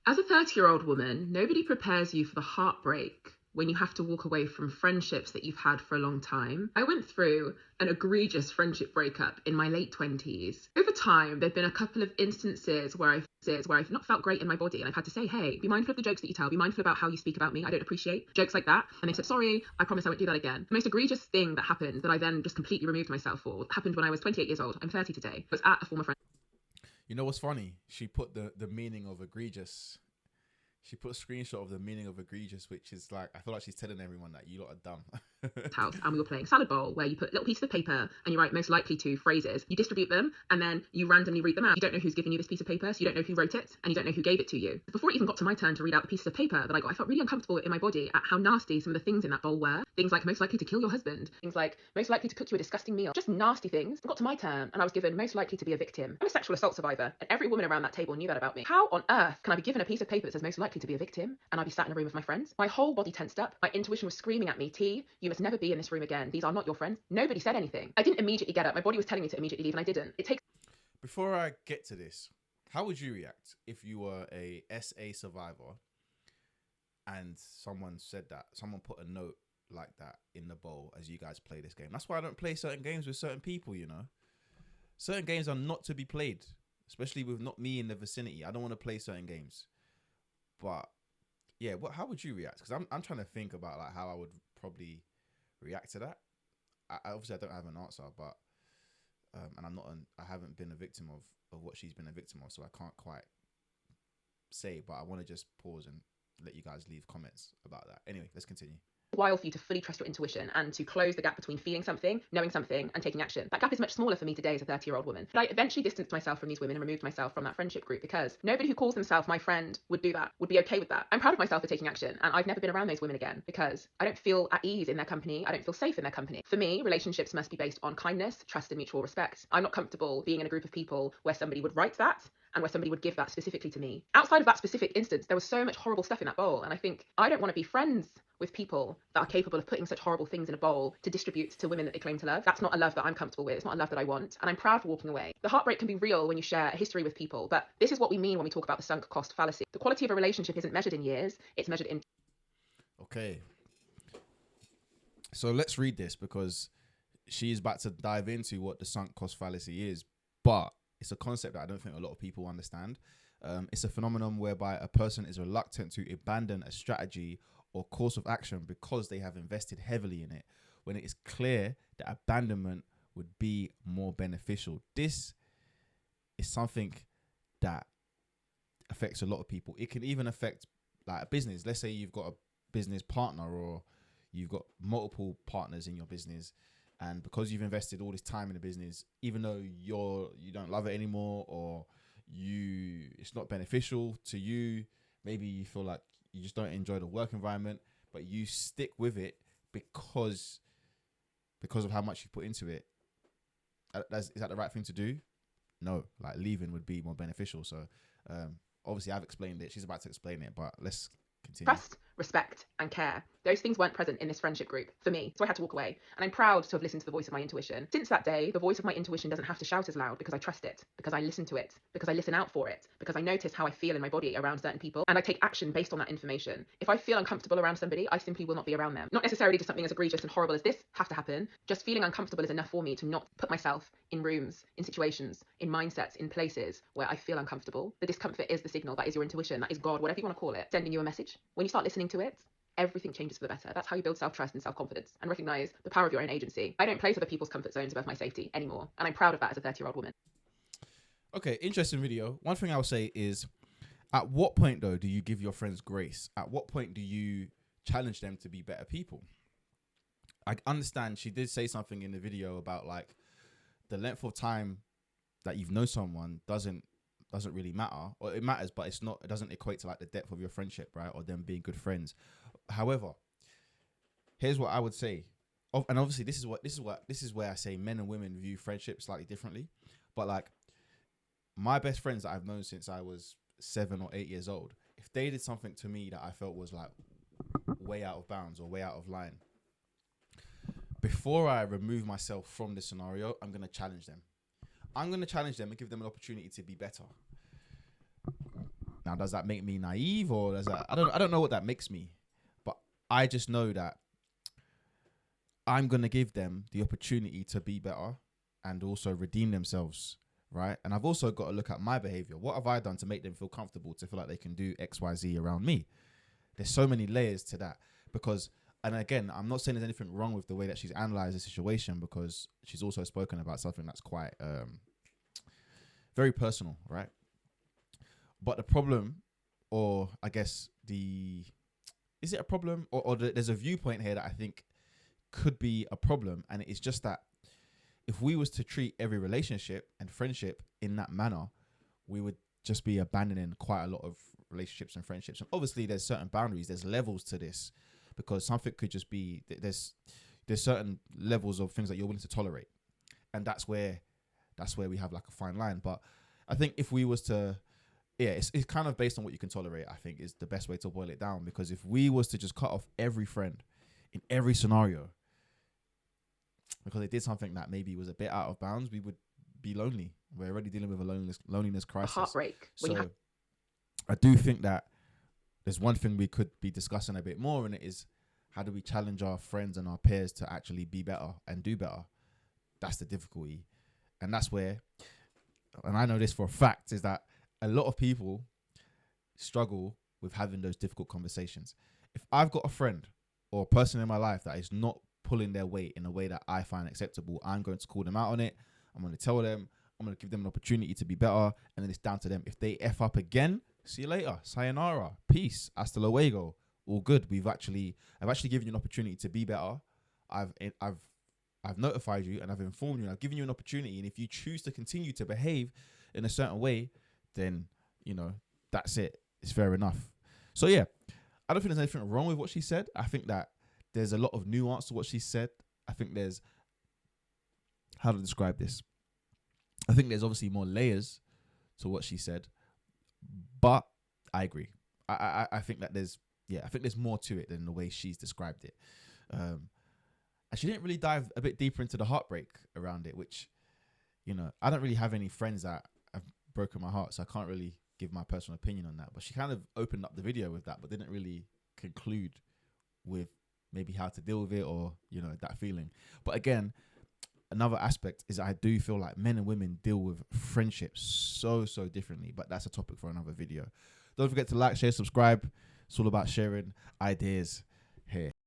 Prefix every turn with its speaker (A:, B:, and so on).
A: As a 30-year-old woman, nobody prepares you for the heartbreak when you have to walk away from friendships that you've had for a long time. I went through an egregious friendship breakup in my late 20s. Over time, there've been a couple of instances where I've not felt great in my body, and I've had to say, hey, be mindful of the jokes that you tell, be mindful about how you speak about me. I don't appreciate jokes like that. And they said, sorry, I promise I won't do that again. The most egregious thing that happened that I then just completely removed myself for happened when I was 28 years old. I'm 30 today. It was at a former friend.
B: You know what's funny? She put the meaning of egregious. She put a screenshot of the meaning of egregious, which is like, I feel like she's telling everyone that you lot are dumb.
A: House, and we were playing salad bowl, where you put little pieces of paper and you write most likely to phrases. You distribute them and then you randomly read them out. You don't know who's giving you this piece of paper, so you don't know who wrote it, and you don't know who gave it to you. Before it even got to my turn to read out the pieces of paper that I got, I felt really uncomfortable in my body at how nasty some of the things in that bowl were. Things like most likely to kill your husband, things like most likely to cook you a disgusting meal, just nasty things. It got to my turn and I was given most likely to be a victim. I'm a sexual assault survivor, and every woman around that table knew that about me. How on earth can I be given a piece of paper that says most likely to be a victim and I'd be sat in a room with my friends? My whole body tensed up. My intuition was screaming at me, T, you must never be in this room again. These are not your friends. Nobody said anything. I didn't immediately get up. My body was telling me to immediately leave, and I didn't. It takes...
B: Before I get to this, how would you react if you were a SA survivor and someone put a note like that in the bowl as you guys play this game? That's why I don't play certain games with certain people, you know? Certain games are not to be played, especially with not me in the vicinity. I don't want to play certain games. But yeah, how would you react? Because I'm trying to think about like how I would probably react to that. Obviously I don't have an answer, but and I haven't been a victim of what she's been a victim of, so I can't quite say, but I want to just pause and let you guys leave comments about that. Anyway, let's continue.
A: While for you to fully trust your intuition and to close the gap between feeling something, knowing something, and taking action. That gap is much smaller for me today as a 30-year-old woman. But I eventually distanced myself from these women and removed myself from that friendship group because nobody who calls themselves my friend would do that, would be okay with that. I'm proud of myself for taking action, and I've never been around those women again because I don't feel at ease in their company. I don't feel safe in their company. For me, relationships must be based on kindness, trust, and mutual respect. I'm not comfortable being in a group of people where somebody would write that and where somebody would give that specifically to me. Outside of that specific instance, there was so much horrible stuff in that bowl, and I think I don't want to be friends with people that are capable of putting such horrible things in a bowl to distribute to women that they claim to love. That's not a love that I'm comfortable with. It's not a love that I want, and I'm proud for walking away. The heartbreak can be real when you share a history with people, but this is what we mean when we talk about the sunk cost fallacy. The quality of a relationship isn't measured in years, it's measured in...
B: Okay. So let's read this because she's about to dive into what the sunk cost fallacy is, but it's a concept that I don't think a lot of people understand. It's a phenomenon whereby a person is reluctant to abandon a strategy or course of action because they have invested heavily in it, when it is clear that abandonment would be more beneficial. This is something that affects a lot of people. It can even affect like a business. Let's say you've got a business partner or you've got multiple partners in your business, and because you've invested all this time in the business, even though you don't love it anymore, or it's not beneficial to you, maybe you feel like you just don't enjoy the work environment, but you stick with it because of how much you put into it. Is that the right thing to do? No, like leaving would be more beneficial. So obviously I've explained it. She's about to explain it, but let's continue.
A: Trust, respect, and care. Those things weren't present in this friendship group for me, so I had to walk away. And I'm proud to have listened to the voice of my intuition. Since that day, the voice of my intuition doesn't have to shout as loud because I trust it, because I listen to it, because I listen out for it, because I notice how I feel in my body around certain people, and I take action based on that information. If I feel uncomfortable around somebody, I simply will not be around them. Not necessarily does something as egregious and horrible as this have to happen. Just feeling uncomfortable is enough for me to not put myself in rooms, in situations, in mindsets, in places where I feel uncomfortable. The discomfort is the signal. That is your intuition. That is God, whatever you want to call it, sending you a message. When you start listening to it, everything changes for the better. That's how you build self-trust and self-confidence and recognize the power of your own agency. I don't place other people's comfort zones above my safety anymore, and I'm proud of that as a 30-year-old woman.
B: Okay, interesting video. One thing I would say is, at what point though do you give your friends grace? At what point do you challenge them to be better people? I understand she did say something in the video about like the length of time that you've known someone doesn't really matter, or it matters, but it doesn't equate to like the depth of your friendship, right? Or them being good friends. However, here's what I would say. And obviously this is where I say men and women view friendship slightly differently. But like my best friends that I've known since I was 7 or 8 years old, if they did something to me that I felt was like way out of bounds or way out of line, before I remove myself from the scenario, I'm going to challenge them. I'm going to challenge them and give them an opportunity to be better. Now, does that make me naive, or does that, I don't know what that makes me, but I just know that I'm going to give them the opportunity to be better and also redeem themselves, right? And I've also got to look at my behavior. What have I done to make them feel comfortable, to feel like they can do X, Y, Z around me? There's so many layers to that, because, and again, I'm not saying there's anything wrong with the way that she's analyzed the situation, because she's also spoken about something that's quite very personal, right? But the problem, or I guess is it a problem, or there's a viewpoint here that I think could be a problem, and it's just that if we was to treat every relationship and friendship in that manner, we would just be abandoning quite a lot of relationships and friendships. And obviously there's certain boundaries, there's levels to this, because something could just be, there's certain levels of things that you're willing to tolerate, and that's where we have like a fine line. But I think if we was to, it's kind of based on what you can tolerate, I think, is the best way to boil it down. Because if we was to just cut off every friend in every scenario because they did something that maybe was a bit out of bounds, we would be lonely. We're already dealing with a loneliness crisis.
A: A heartbreak.
B: So I do think that there's one thing we could be discussing a bit more, and it is, how do we challenge our friends and our peers to actually be better and do better? That's the difficulty. And that's where, and I know this for a fact, is that a lot of people struggle with having those difficult conversations. If I've got a friend or a person in my life that is not pulling their weight in a way that I find acceptable, I'm going to call them out on it. I'm going to tell them, I'm going to give them an opportunity to be better, and then it's down to them. If they F up again, see you later, sayonara, peace, hasta luego, all good. I've actually given you an opportunity to be better. I've notified you and I've informed you and I've given you an opportunity. And if you choose to continue to behave in a certain way, then, that's it. It's fair enough. So yeah, I don't think there's anything wrong with what she said. I think that there's a lot of nuance to what she said. I think there's, how to describe this? I think there's obviously more layers to what she said, but I agree. I think that I think there's more to it than the way she's described it. And she didn't really dive a bit deeper into the heartbreak around it, which, I don't really have any friends that have broken my heart, so I can't really give my personal opinion on that. But she kind of opened up the video with that, but didn't really conclude with maybe how to deal with it, or, that feeling. But again, another aspect is I do feel like men and women deal with friendships so differently, but that's a topic for another video. Don't forget to like, share, subscribe. It's all about sharing ideas here.